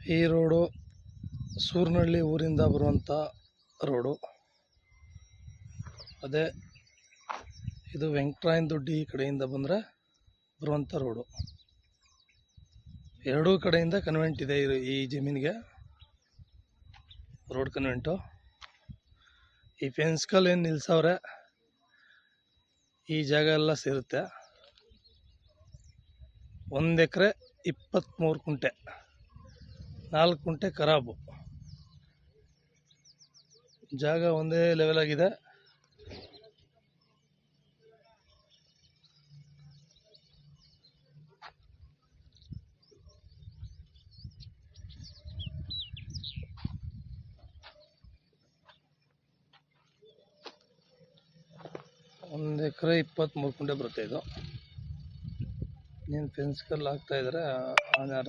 ಈ ರೋಡು ಸೂರ್ನಹಳ್ಳಿ ಊರಿಂದ ಬರುವಂಥ ರೋಡು. ಅದೇ ಇದು ವೆಂಕಟರಾಯನ ದೊಡ್ಡಿ ಕಡೆಯಿಂದ ಬಂದರೆ ಬರುವಂಥ ರೋಡು. ಎರಡೂ ಕಡೆಯಿಂದ ಕನ್ವೆಂಟ್ ಇದೆ ಈ ಜಮೀನಿಗೆ, ರೋಡ್ ಕನ್ವೆಂಟು. ಈ ಫೆನ್ಸ್ ಕಲ್ ಏನು ನಿಲ್ಸವ್ರೆ ಈ ಜಾಗ ಎಲ್ಲ ಸೇರುತ್ತೆ. 1 ಎಕರೆ 23 ಕುಂಟೆ, 4 ಕುಂಟೆ ಖರಾಬು. ಜಾಗ ಒಂದೇ ಲೆವೆಲ್ ಆಗಿದೆ. ಒಂದು ಎಕರೆ 23 ಕುಂಟೆ ಬರುತ್ತೆ ಇದು. ನೀನು ಫೆನ್ಸ್ ಕಲ್ಲು ಹಾಕ್ತಾ ಇದ್ದಾರೆ ಆನ್ಯಾರ